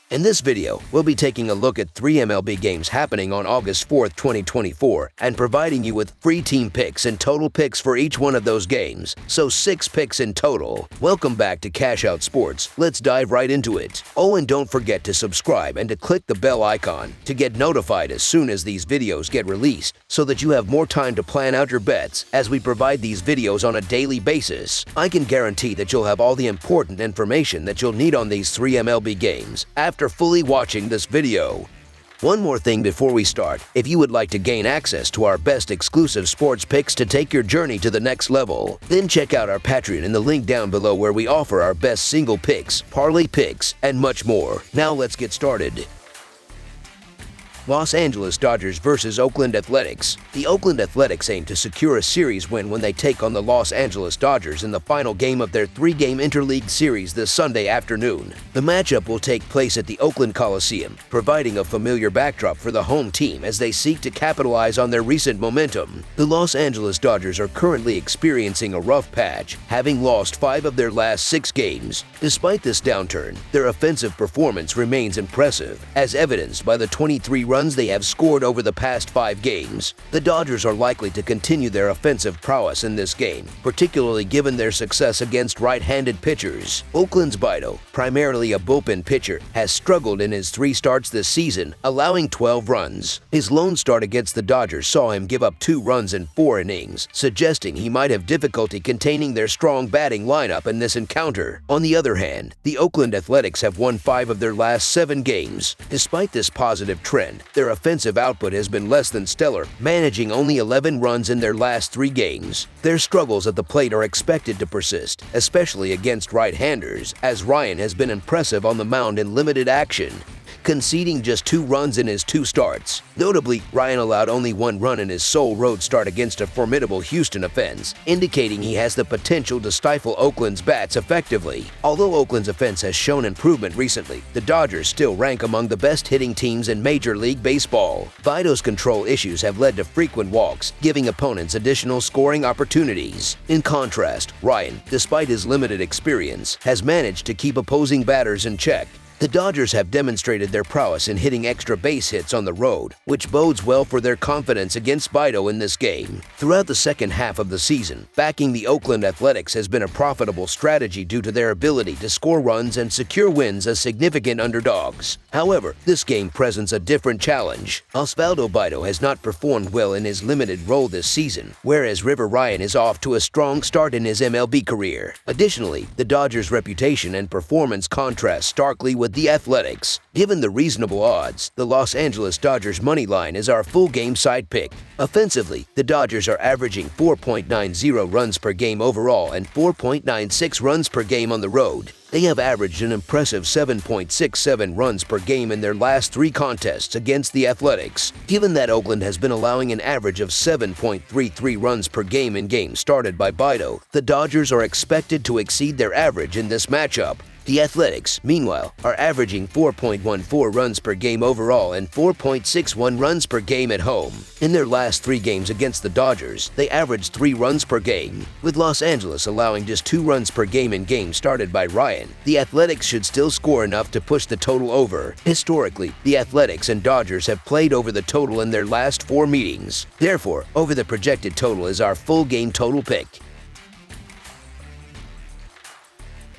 In this video, we'll be taking a look at 3 MLB games happening on August 4th, 2024, and providing you with free team picks and total picks for each one of those games, so 6 picks in total. Welcome back to Cash Out Sports. Let's dive right into it. Oh, and don't forget to subscribe and to click the bell icon to get notified as soon as these videos get released, so that you have more time to plan out your bets as we provide these videos on a daily basis. I can guarantee that you'll have all the important information that you'll need on these 3 MLB games after fully watching this video. One more thing before we start, if you would like to gain access to our best exclusive sports picks to take your journey to the next level, then check out our Patreon in the link down below where we offer our best single picks, parlay picks, and much more. Now let's get started. Los Angeles Dodgers versus Oakland Athletics. The Oakland Athletics aim to secure a series win when they take on the Los Angeles Dodgers in the final game of their 3-game interleague series this Sunday afternoon. The matchup will take place at the Oakland Coliseum, providing a familiar backdrop for the home team as they seek to capitalize on their recent momentum. The Los Angeles Dodgers are currently experiencing a rough patch, having lost 5 of their last 6 games. Despite this downturn, their offensive performance remains impressive, as evidenced by the 23 runs they have scored over the past 5 games. The Dodgers are likely to continue their offensive prowess in this game, particularly given their success against right-handed pitchers. Oakland's Bido, primarily a bullpen pitcher, has struggled in his 3 starts this season, allowing 12 runs. His lone start against the Dodgers saw him give up 2 runs in 4 innings, suggesting he might have difficulty containing their strong batting lineup in this encounter. On the other hand, the Oakland Athletics have won 5 of their last 7 games. Despite this positive trend, their offensive output has been less than stellar, managing only 11 runs in their last 3 games. Their struggles at the plate are expected to persist, especially against right-handers, as Ryan has been impressive on the mound in limited action, conceding just 2 runs in his 2 starts. Notably, Ryan allowed only 1 run in his sole road start against a formidable Houston offense, indicating he has the potential to stifle Oakland's bats effectively. Although Oakland's offense has shown improvement recently, the Dodgers still rank among the best hitting teams in Major League Baseball. Bido's control issues have led to frequent walks, giving opponents additional scoring opportunities. In contrast, Ryan, despite his limited experience, has managed to keep opposing batters in check. The Dodgers have demonstrated their prowess in hitting extra base hits on the road, which bodes well for their confidence against Bido in this game. Throughout the second half of the season, backing the Oakland Athletics has been a profitable strategy due to their ability to score runs and secure wins as significant underdogs. However, this game presents a different challenge. Osvaldo Bido has not performed well in his limited role this season, whereas River Ryan is off to a strong start in his MLB career. Additionally, the Dodgers' reputation and performance contrast starkly with the Athletics. Given the reasonable odds, the Los Angeles Dodgers money line is our full game side pick. Offensively, the Dodgers are averaging 4.90 runs per game overall and 4.96 runs per game on the road. They have averaged an impressive 7.67 runs per game in their last 3 contests against the Athletics. Given that Oakland has been allowing an average of 7.33 runs per game in games started by Bido, the Dodgers are expected to exceed their average in this matchup. The Athletics, meanwhile, are averaging 4.14 runs per game overall and 4.61 runs per game at home. In their last 3 games against the Dodgers, they averaged 3 runs per game. With Los Angeles allowing just 2 runs per game in games started by Ryan, the Athletics should still score enough to push the total over. Historically, the Athletics and Dodgers have played over the total in their last 4 meetings. Therefore, over the projected total is our full game total pick.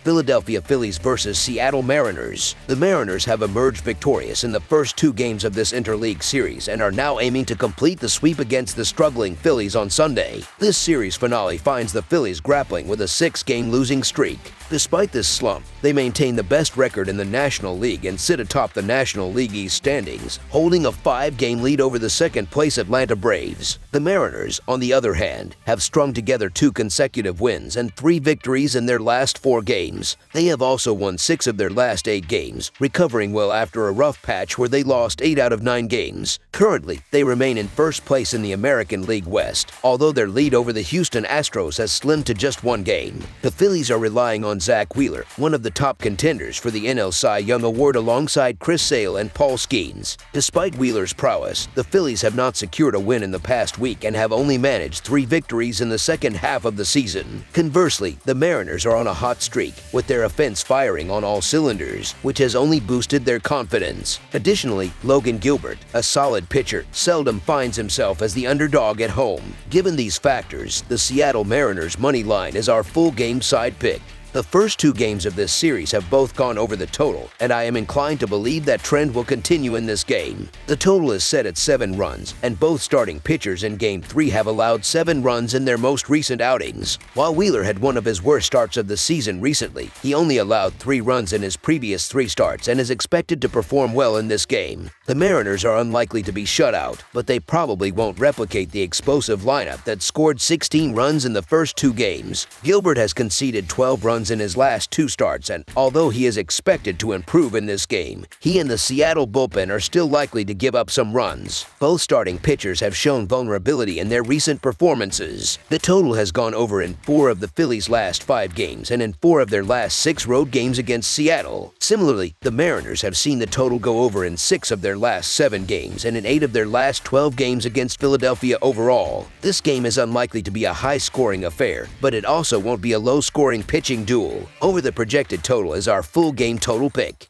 Philadelphia Phillies versus Seattle Mariners. The Mariners have emerged victorious in the first 2 games of this interleague series and are now aiming to complete the sweep against the struggling Phillies on Sunday. This series finale finds the Phillies grappling with a 6-game losing streak. Despite this slump, they maintain the best record in the National League and sit atop the National League East standings, holding a 5-game lead over the second-place Atlanta Braves. The Mariners, on the other hand, have strung together 2 consecutive wins and 3 victories in their last 4 games. They have also won 6 of their last 8 games, recovering well after a rough patch where they lost 8 out of 9 games. Currently, they remain in first place in the American League West, although their lead over the Houston Astros has slimmed to just 1 game. The Phillies are relying on on Zach Wheeler, one of the top contenders for the NL Cy Young Award alongside Chris Sale and Paul Skeens. Despite Wheeler's prowess, the Phillies have not secured a win in the past week and have only managed 3 victories in the second half of the season. Conversely, the Mariners are on a hot streak, with their offense firing on all cylinders, which has only boosted their confidence. Additionally, Logan Gilbert, a solid pitcher, seldom finds himself as the underdog at home. Given these factors, the Seattle Mariners money line is our full game side pick. The first 2 games of this series have both gone over the total, and I am inclined to believe that trend will continue in this game. The total is set at 7 runs, and both starting pitchers in Game 3 have allowed 7 runs in their most recent outings. While Wheeler had one of his worst starts of the season recently, he only allowed 3 runs in his previous 3 starts and is expected to perform well in this game. The Mariners are unlikely to be shut out, but they probably won't replicate the explosive lineup that scored 16 runs in the first 2 games. Gilbert has conceded 12 runs in his last 2 starts, and although he is expected to improve in this game, he and the Seattle bullpen are still likely to give up some runs. Both starting pitchers have shown vulnerability in their recent performances. The total has gone over in 4 of the Phillies' last 5 games and in 4 of their last 6 road games against Seattle. Similarly, the Mariners have seen the total go over in 6 of their last 7 games and in 8 of their last 12 games against Philadelphia overall. This game is unlikely to be a high-scoring affair, but it also won't be a low-scoring pitching duel. Over the projected total is our full game total pick.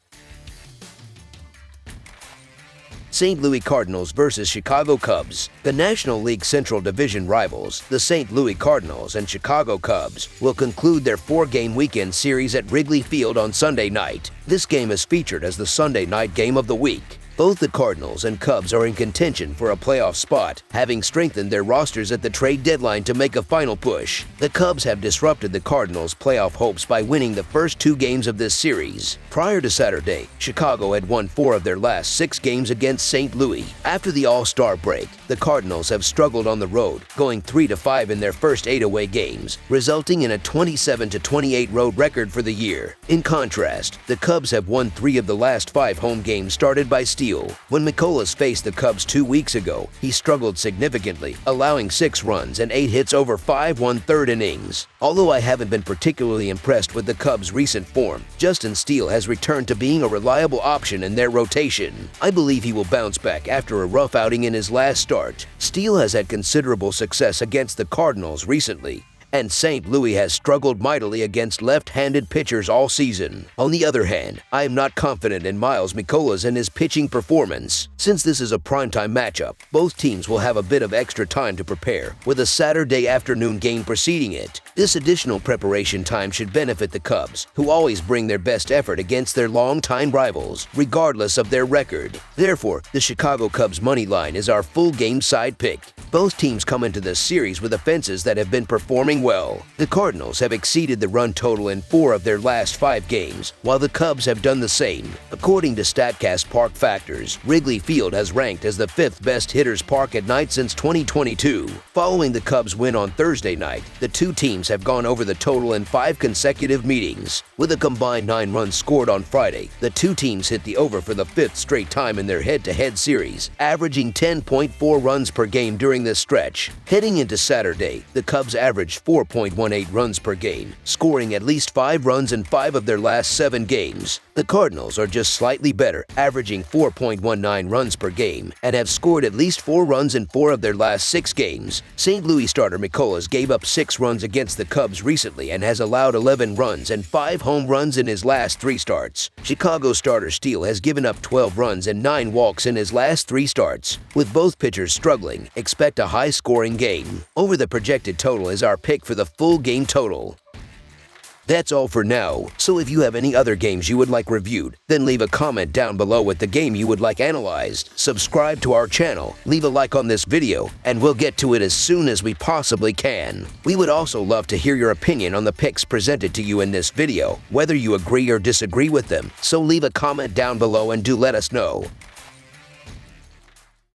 St. Louis Cardinals versus Chicago Cubs. The National League Central Division rivals, the St. Louis Cardinals and Chicago Cubs, will conclude their 4-game weekend series at Wrigley Field on Sunday night. This game is featured as the Sunday night game of the week. Both the Cardinals and Cubs are in contention for a playoff spot, having strengthened their rosters at the trade deadline to make a final push. The Cubs have disrupted the Cardinals' playoff hopes by winning the first 2 games of this series. Prior to Saturday, Chicago had won 4 of their last 6 games against St. Louis. After the All-Star break, the Cardinals have struggled on the road, going 3-5 in their first 8 away games, resulting in a 27-28 road record for the year. In contrast, the Cubs have won 3 of the last 5 home games started by Steve. When McCullers faced the Cubs 2 weeks ago, he struggled significantly, allowing 6 runs and 8 hits over 5 1/3 innings. Although I haven't been particularly impressed with the Cubs' recent form, Justin Steele has returned to being a reliable option in their rotation. I believe he will bounce back after a rough outing in his last start. Steele has had considerable success against the Cardinals recently, and St. Louis has struggled mightily against left-handed pitchers all season. On the other hand, I am not confident in Miles Mikolas and his pitching performance. Since this is a primetime matchup, both teams will have a bit of extra time to prepare, with a Saturday afternoon game preceding it. This additional preparation time should benefit the Cubs, who always bring their best effort against their longtime rivals, regardless of their record. Therefore, the Chicago Cubs money line is our full game side pick. Both teams come into this series with offenses that have been performing well. The Cardinals have exceeded the run total in 4 of their last 5 games, while the Cubs have done the same. According to StatCast Park Factors, Wrigley Field has ranked as the 5th best hitters' park at night since 2022. Following the Cubs' win on Thursday night, the 2 teams have gone over the total in 5 consecutive meetings. With a combined 9 runs scored on Friday, the 2 teams hit the over for the 5th straight time in their head-to-head series, averaging 10.4 runs per game during this stretch. Heading into Saturday, the Cubs averaged 4.18 runs per game, scoring at least 5 runs in 5 of their last 7 games. The Cardinals are just slightly better, averaging 4.19 runs per game, and have scored at least 4 runs in 4 of their last 6 games. St. Louis starter McCullers gave up 6 runs against the Cubs recently and has allowed 11 runs and 5 home runs in his last 3 starts. Chicago starter Steele has given up 12 runs and 9 walks in his last 3 starts. With both pitchers struggling, expect a high-scoring game. Over the projected total is our pick for the full game total. That's all for now, so if you have any other games you would like reviewed, then leave a comment down below with the game you would like analyzed. Subscribe to our channel, leave a like on this video, and we'll get to it as soon as we possibly can. We would also love to hear your opinion on the picks presented to you in this video, whether you agree or disagree with them, so leave a comment down below and do let us know.